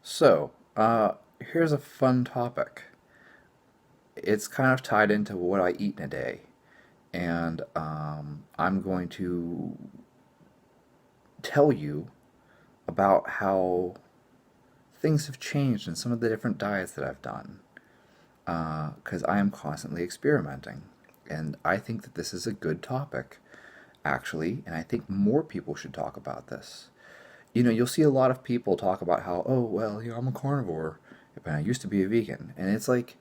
So, here's a fun topic. It's kind of tied into what I eat in a day, and I'm going to tell you about how things have changed in some of the different diets that I've done, because I am constantly experimenting, and I think that this is a good topic, actually, and I think more people should talk about this. You'll see a lot of people talk about how, oh, well, I'm a carnivore, but I used to be a vegan. And it's like,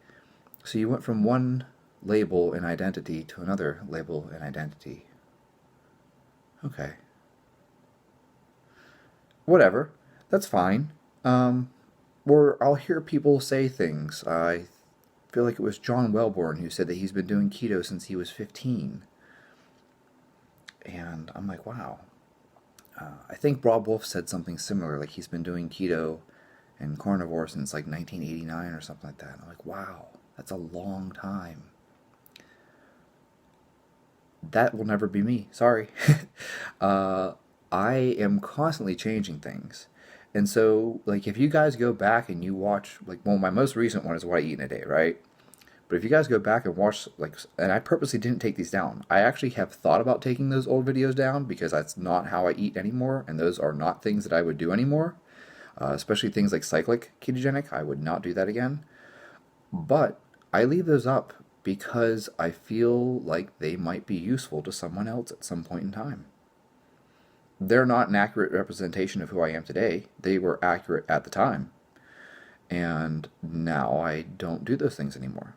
so you went from one label and identity to another label and identity. Okay. Whatever. That's fine. Or I'll hear people say things. I feel like it was John Welborn who said that he's been doing keto since he was 15. And I'm like, wow. I think Rob Wolf said something similar, like he's been doing keto and carnivore since like 1989 or something like that. And I'm like, wow, that's a long time. That will never be me. Sorry. uh, I am constantly changing things. And so, like, if you guys go back and you watch, like, well, my most recent one is what I eat in a day, right? But if you guys go back and watch, like, and I purposely didn't take these down. I actually have thought about taking those old videos down because that's not how I eat anymore, and those are not things that I would do anymore. Especially things like cyclic ketogenic, I would not do that again. But I leave those up because I feel like they might be useful to someone else at some point in time. They're not an accurate representation of who I am today. They were accurate at the time. And now I don't do those things anymore.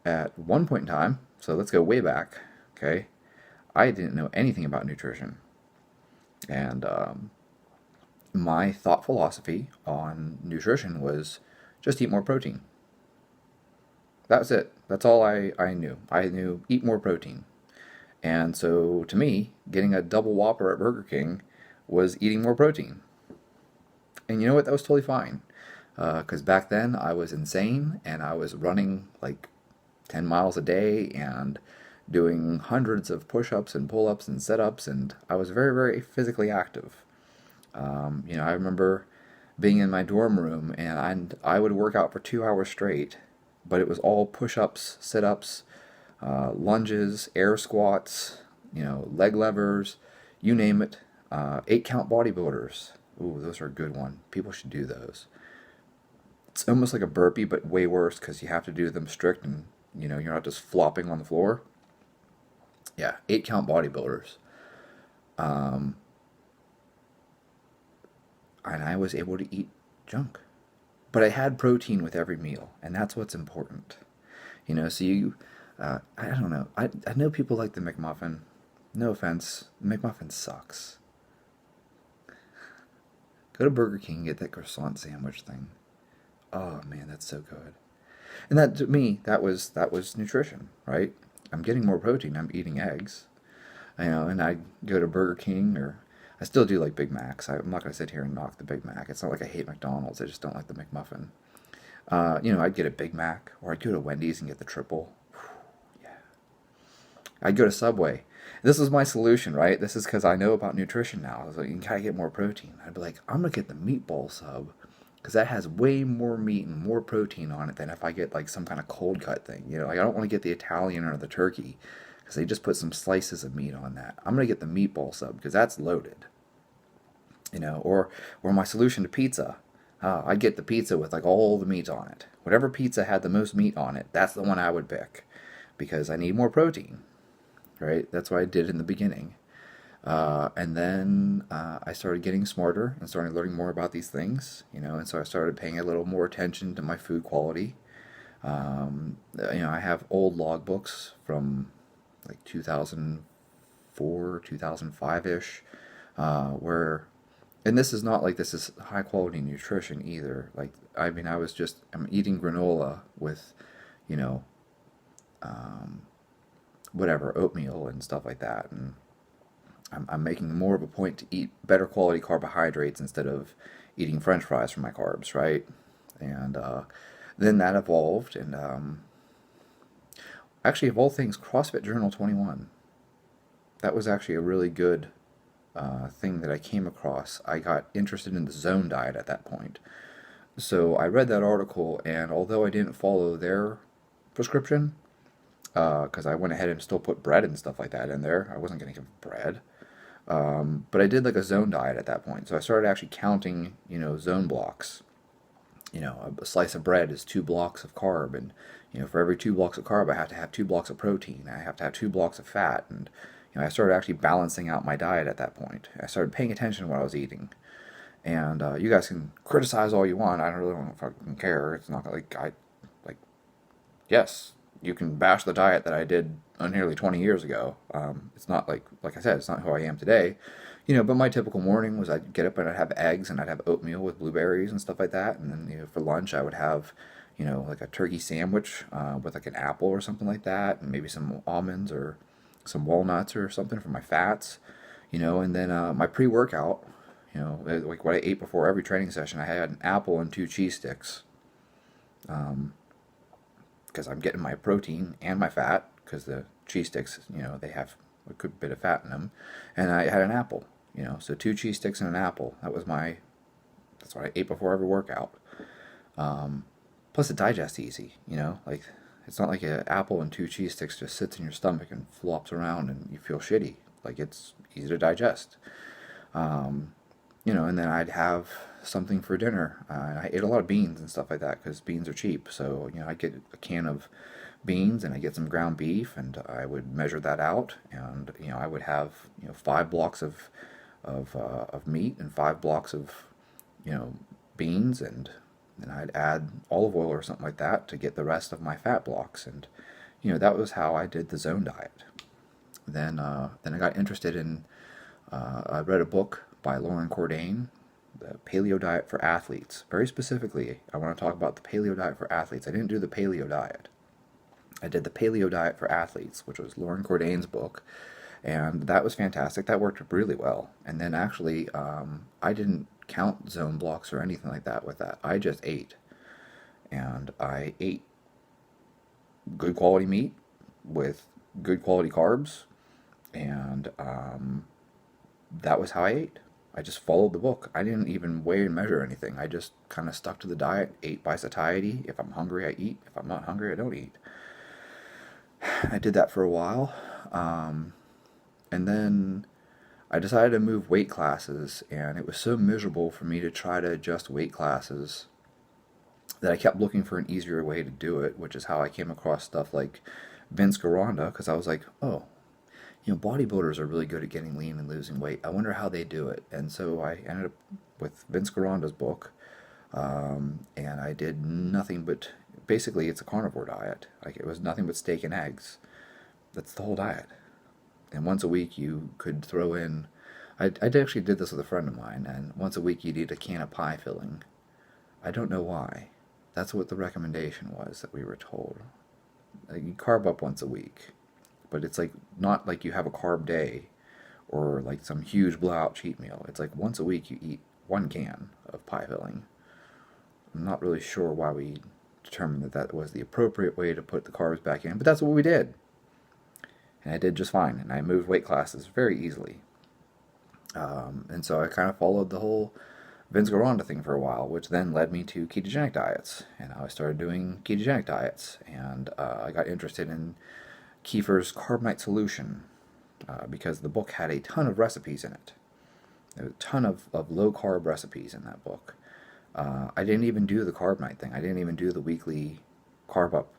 At one point in time, so let's go way back, okay, I didn't know anything about nutrition. And my thought philosophy on nutrition was just eat more protein. That was it. That's all I knew. I knew eat more protein. And so to me, getting a double Whopper at Burger King was eating more protein. And you know what? That was totally fine. Because back then I was insane and I was running like 10 miles a day and doing hundreds of push ups and pull ups and sit ups. And I was very, very physically active. I remember being in my dorm room and I would work out for 2 hours straight, but it was all push ups, sit ups, lunges, air squats, leg levers, you name it. 8 count bodybuilders. Ooh, those are a good one. People should do those. It's almost like a burpee, but way worse because you have to do them strict and, you're not just flopping on the floor. Yeah, 8 count bodybuilders. Um, and I was able to eat junk. But I had protein with every meal, and that's what's important. I don't know. I know people like the McMuffin. No offense, the McMuffin sucks. Go to Burger King and get that croissant sandwich thing. Oh man, that's so good. And that to me, that was nutrition, right? I'm getting more protein. I'm eating eggs, and I go to Burger King or I still do like Big Macs. I'm not gonna sit here and knock the Big Mac. It's not like I hate McDonald's. I just don't like the McMuffin. I'd get a Big Mac or I'd go to Wendy's and get the triple. Yeah. I'd go to Subway. This was my solution, right? This is because I know about nutrition now. I was like, you gotta get more protein. I'd be like, I'm gonna get the meatball sub because that has way more meat and more protein on it than if I get like some kind of cold cut thing. Like I don't want to get the Italian or the turkey because they just put some slices of meat on that. I'm gonna get the meatball sub because that's loaded. Or my solution to pizza. I'd get the pizza with like all the meat on it. Whatever pizza had the most meat on it, that's the one I would pick because I need more protein, right? That's what I did in the beginning. And then I started getting smarter and started learning more about these things, and so I started paying a little more attention to my food quality. I have old logbooks from like 2004, 2005 ish, where, and this is not like this is high quality nutrition either. Like, I mean, I'm eating granola with, you know, um, whatever, oatmeal and stuff like that. And I'm making more of a point to eat better quality carbohydrates instead of eating french fries for my carbs, right? And then that evolved, and actually, of all things, CrossFit Journal 21. That was actually a really good thing that I came across, I got interested in the zone diet at that point. So I read that article, and although I didn't follow their prescription, because I went ahead and still put bread and stuff like that in there, I wasn't going to give bread. But I did like a zone diet at that point. So I started actually counting, zone blocks. A slice of bread is 2 blocks of carb, and for every 2 blocks of carb, I have to have 2 blocks of protein. I have to have 2 blocks of fat, and I started actually balancing out my diet at that point. I started paying attention to what I was eating. And you guys can criticize all you want. I don't really fucking care. It's not like like. Yes, you can bash the diet that I did nearly 20 years ago. It's not like I said, it's not who I am today. But my typical morning was I'd get up and I'd have eggs and I'd have oatmeal with blueberries and stuff like that. And then, for lunch I would have, like a turkey sandwich with like an apple or something like that, and maybe some almonds or some walnuts or something for my fats. And then my pre-workout, like what I ate before every training session, I had an apple and 2 cheese sticks. Because I'm getting my protein and my fat, because the cheese sticks, they have a good bit of fat in them. And I had an apple, so 2 cheese sticks and an apple. That's what I ate before every workout. Plus it digests easy, like it's not like an apple and 2 cheese sticks just sits in your stomach and flops around and you feel shitty. Like, it's easy to digest. And then I'd have something for dinner. I ate a lot of beans and stuff like that because beans are cheap. So, I'd get a can of beans and I'd get some ground beef and I would measure that out. And, I would have, 5 blocks of meat and 5 blocks of, beans, and then I'd add olive oil or something like that to get the rest of my fat blocks. And, that was how I did the zone diet. Then I got interested in, I read a book by Lauren Cordain, the Paleo Diet for Athletes. Very specifically, I want to talk about the Paleo Diet for Athletes. I didn't do the Paleo Diet. I did the Paleo Diet for Athletes, which was Lauren Cordain's book, and that was fantastic. That worked really well. And then actually, I didn't count zone blocks or anything like that with that. I just ate. And I ate good quality meat with good quality carbs, and that was how I ate. I just followed the book. I didn't even weigh and measure anything. I just kind of stuck to the diet, ate by satiety. If I'm hungry, I eat. If I'm not hungry, I don't eat. I did that for a while. And then I decided to move weight classes, and it was so miserable for me to try to adjust weight classes that I kept looking for an easier way to do it, which is how I came across stuff like Vince Gironda, because I was like, oh, bodybuilders are really good at getting lean and losing weight. I wonder how they do it. And so I ended up with Vince Gironda's book, and I did nothing but, basically it's a carnivore diet. Like, it was nothing but steak and eggs. That's the whole diet. And once a week you could throw in, I actually did this with a friend of mine, and once a week you'd eat a can of pie filling. I don't know why. That's what the recommendation was that we were told. Like, you carb up once a week. But it's like not like you have a carb day or like some huge blowout cheat meal. It's like once a week you eat 1 can of pie filling. I'm not really sure why we determined that that was the appropriate way to put the carbs back in, but that's what we did. And I did just fine, and I moved weight classes very easily. And so I kind of followed the whole Vince Gironda thing for a while, which then led me to ketogenic diets. And I started doing ketogenic diets, and I got interested in Kiefer's Carb Night Solution, because the book had a ton of recipes in it. There was a ton of low-carb recipes in that book. I didn't even do the Carb Night thing. I didn't even do the weekly carb up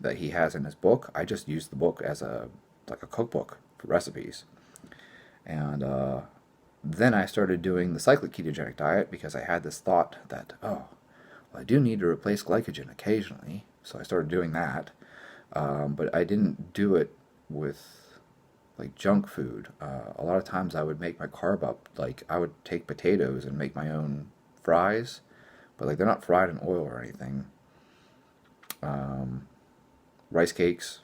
that he has in his book. I just used the book as a cookbook for recipes. And then I started doing the cyclic ketogenic diet because I had this thought that, well, I do need to replace glycogen occasionally. So I started doing that. But I didn't do it with like junk food. A lot of times I would make my carb up, like I would take potatoes and make my own fries, but like they're not fried in oil or anything. Rice cakes,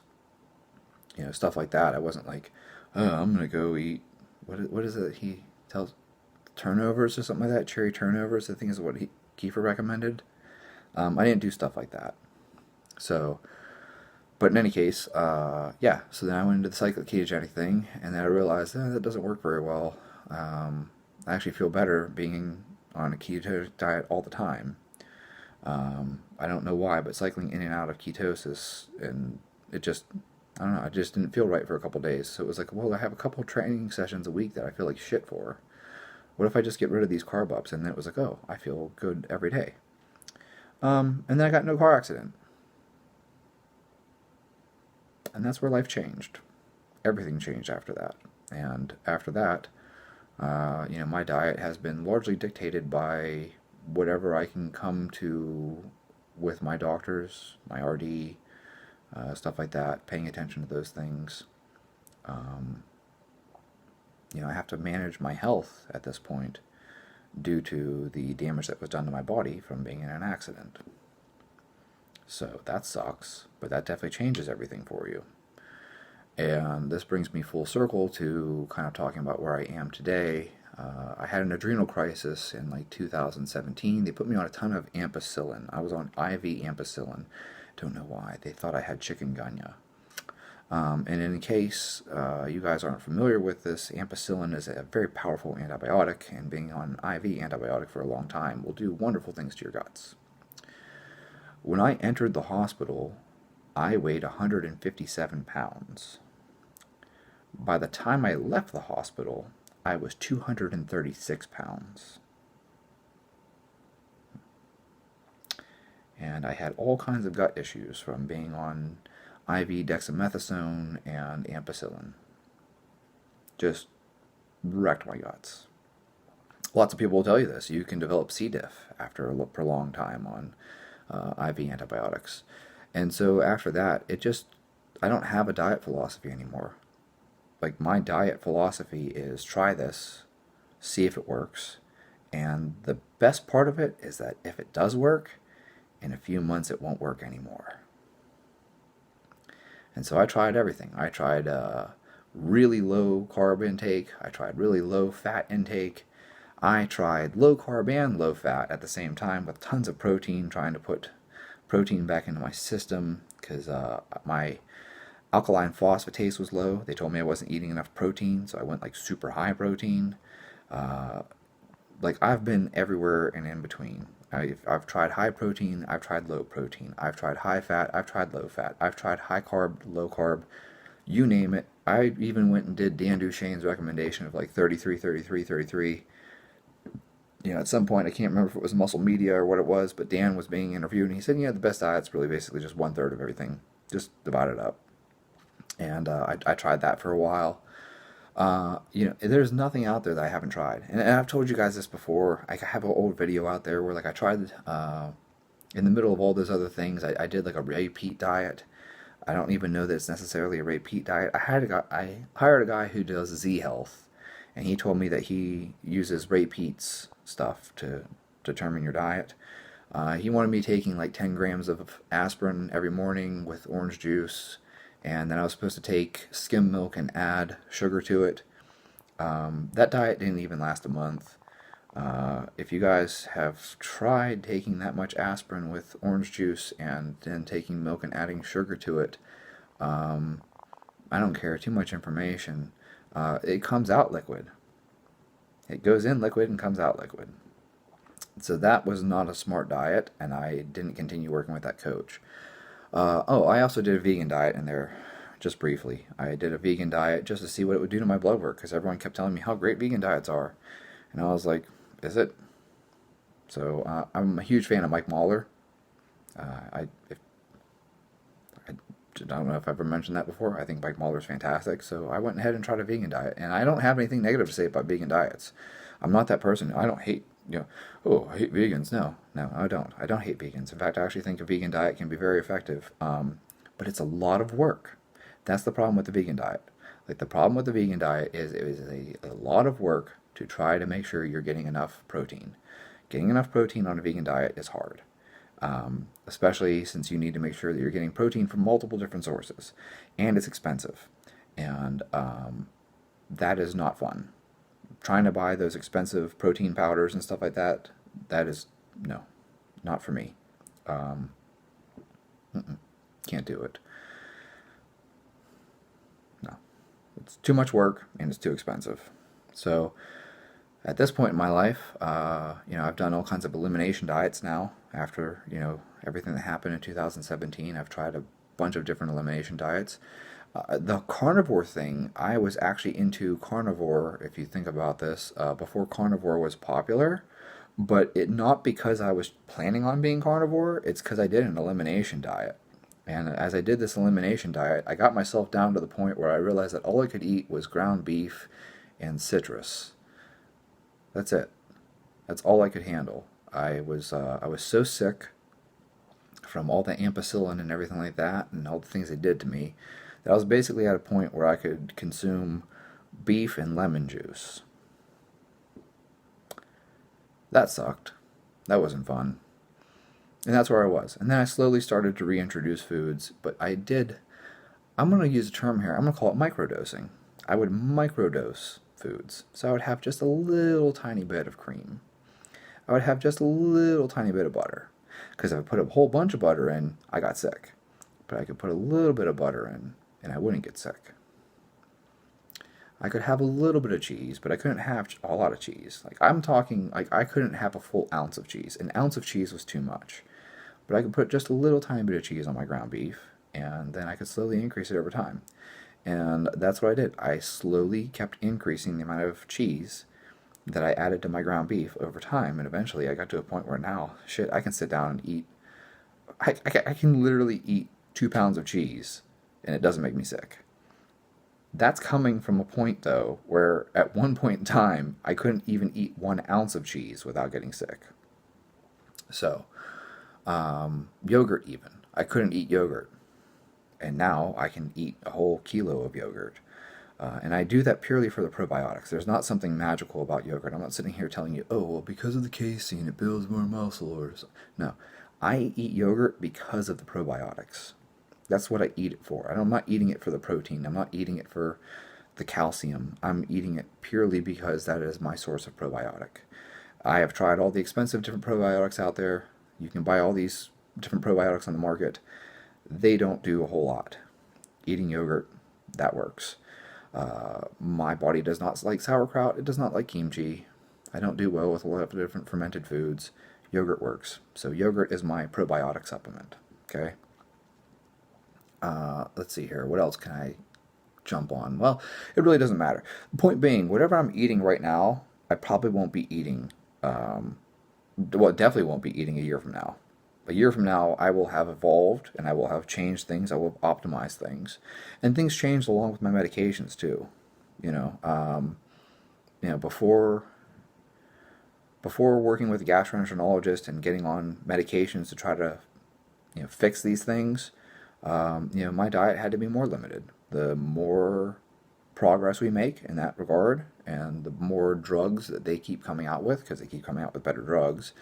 stuff like that. I wasn't like, oh, I'm gonna go eat, what is it he tells, turnovers or something like that, cherry turnovers I think is what Kiefer recommended. I didn't do stuff like that. So, but in any case, so then I went into the cyclic ketogenic thing, and then I realized that doesn't work very well. I actually feel better being on a keto diet all the time. I don't know why, but cycling in and out of ketosis, and it just, I don't know, it just didn't feel right for a couple days. So it was like, well, I have a couple training sessions a week that I feel like shit for. What if I just get rid of these carb ups? And then it was like, oh, I feel good every day. And then I got in a car accident. And that's where life changed. Everything changed after that. And after that, my diet has been largely dictated by whatever I can come to with my doctors, my RD, stuff like that, paying attention to those things. Um, I have to manage my health at this point due to the damage that was done to my body from being in an accident. So that sucks, but that definitely changes everything for you. And this brings me full circle to kind of talking about where I am today. I had an adrenal crisis in like 2017. They put me on a ton of ampicillin. I was on IV ampicillin. Don't know why. They thought I had chikungunya. And in case you guys aren't familiar with this, ampicillin is a very powerful antibiotic, and being on IV antibiotic for a long time will do wonderful things to your guts. When I entered the hospital, I weighed 157 pounds. By the time I left the hospital, I was 236 pounds. And I had all kinds of gut issues from being on IV dexamethasone and ampicillin. Just wrecked my guts. Lots of people will tell you this. You can develop C. diff after a prolonged time on IV antibiotics. And so after that, I don't have a diet philosophy anymore. Like, my diet philosophy is try this, see if it works, and the best part of it is that if it does work, in a few months it won't work anymore. And so I tried everything. I tried really low carb intake, I tried really low fat intake, I tried low carb and low fat at the same time with tons of protein, trying to put protein back into my system because my alkaline phosphatase was low. They told me I wasn't eating enough protein, so I went like super high protein. I've been everywhere and in between. I've tried high protein, I've tried low protein, I've tried high fat, I've tried low fat, I've tried high carb, low carb, you name it. I even went and did Dan Duchesne's recommendation of like 33, 33, 33. At some point, I can't remember if it was Muscle Media or what it was, but Dan was being interviewed, and he said, the best diet's really basically just 1/3 of everything. Just divide it up. And I tried that for a while. There's nothing out there that I haven't tried. And I've told you guys this before. I have an old video out there where I tried, in the middle of all those other things, I did like a repeat diet. I don't even know that it's necessarily a repeat diet. I hired a guy who does Z Health, and he told me that he uses repeats stuff to determine your diet. He wanted me taking like 10 grams of aspirin every morning with orange juice, and then I was supposed to take skim milk and add sugar to it. That diet didn't even last a month. If you guys have tried taking that much aspirin with orange juice and then taking milk and adding sugar to it, I don't care, too much information. It comes out liquid. It goes in liquid and comes out liquid. So that was not a smart diet, and I didn't continue working with that coach. I also did a vegan diet in there, just briefly. I did a vegan diet just to see what it would do to my blood work, because everyone kept telling me how great vegan diets are. And I was like, is it? So I'm a huge fan of Mike Mahler. I don't know if I've ever mentioned that before. I think Mike Mahler's fantastic. So I went ahead and tried a vegan diet. And I don't have anything negative to say about vegan diets. I'm not that person. I don't hate, I hate vegans. No, I don't. I don't hate vegans. In fact, I actually think a vegan diet can be very effective. But it's a lot of work. That's the problem with the vegan diet. The problem with the vegan diet is it is a lot of work to try to make sure you're getting enough protein. Getting enough protein on a vegan diet is hard. Especially since you need to make sure that you're getting protein from multiple different sources. And it's expensive. And that is not fun. Trying to buy those expensive protein powders and stuff like that, that is, no, not for me. Can't do it. No. It's too much work and it's too expensive. So At this point in my life, I've done all kinds of elimination diets now. After everything that happened in 2017, I've tried a bunch of different elimination diets. The carnivore thing, I was actually into carnivore, if you think about this, before carnivore was popular, but it not because I was planning on being carnivore, it's because I did an elimination diet. And as I did this elimination diet, I got myself down to the point where I realized that all I could eat was ground beef and citrus. That's it. That's all I could handle. I was so sick from all the ampicillin and everything like that, and all the things they did to me, that I was basically at a point where I could consume beef and lemon juice. That sucked. That wasn't fun. And that's where I was. And then I slowly started to reintroduce foods, but I'm going to use a term here, I'm going to call it microdosing. I would microdose foods. So I would have just a little tiny bit of cream. I would have just a little tiny bit of butter. Because if I put a whole bunch of butter in, I got sick. But I could put a little bit of butter in, and I wouldn't get sick. I could have a little bit of cheese, but I couldn't have a lot of cheese. Like, I'm talking, like, I couldn't have a full ounce of cheese. An ounce of cheese was too much. But I could put just a little tiny bit of cheese on my ground beef, and then I could slowly increase it over time. And that's what I did. I slowly kept increasing the amount of cheese that I added to my ground beef over time, and eventually I got to a point where now, shit, I can sit down and eat. I can literally eat 2 pounds of cheese, and it doesn't make me sick. That's coming from a point, though, where at one point in time, I couldn't even eat 1 ounce of cheese without getting sick. So, yogurt even. I couldn't eat yogurt. And now I can eat a whole kilo of yogurt. And I do that purely for the probiotics. There's not something magical about yogurt. I'm not sitting here telling you, oh, well, because of the casein, it builds more muscle or something. No. I eat yogurt because of the probiotics. That's what I eat it for. I'm not eating it for the protein. I'm not eating it for the calcium. I'm eating it purely because that is my source of probiotic. I have tried all the expensive different probiotics out there. You can buy all these different probiotics on the market. They don't do a whole lot. Eating yogurt, that works. My body does not like sauerkraut. It does not like kimchi. I don't do well with a lot of different fermented foods. Yogurt works. So yogurt is my probiotic supplement. Okay. Let's see here. What else can I jump on? Well, it really doesn't matter. The point being, whatever I'm eating right now, I probably won't be eating. Definitely won't be eating a year from now. A year from now, I will have evolved and I will have changed things. I will have optimized things, and things change along with my medications too. Before working with a gastroenterologist and getting on medications to try to fix these things, my diet had to be more limited. The more progress we make in that regard, and the more drugs that they keep coming out with, because they keep coming out with better drugs,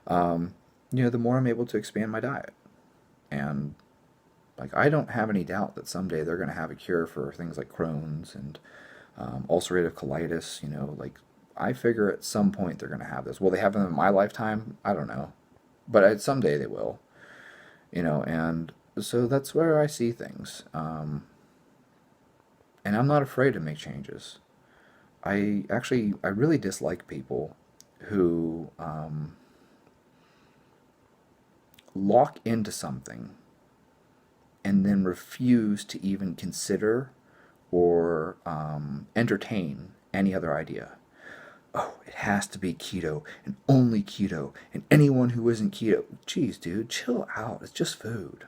the more I'm able to expand my diet. And I don't have any doubt that someday they're going to have a cure for things like Crohn's and ulcerative colitis. I figure at some point they're going to have this. Will they have them in my lifetime? I don't know, but someday they will. And so that's where I see things. And I'm not afraid to make changes. I really dislike people who lock into something and then refuse to even consider or entertain any other idea. Oh, it has to be keto and only keto, and anyone who isn't keto. Geez, dude, chill out. It's just food.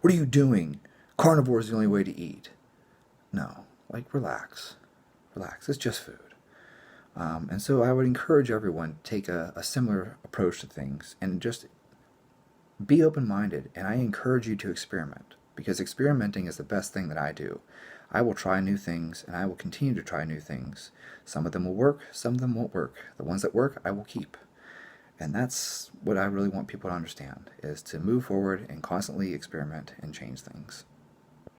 What are you doing? Carnivore is the only way to eat. No, relax. Relax. It's just food. And so I would encourage everyone to take a similar approach to things and just be open-minded. And I encourage you to experiment, because experimenting is the best thing that I do. I will try new things, and I will continue to try new things. Some of them will work, some of them won't work. The ones that work, I will keep. And that's what I really want people to understand, is to move forward and constantly experiment and change things.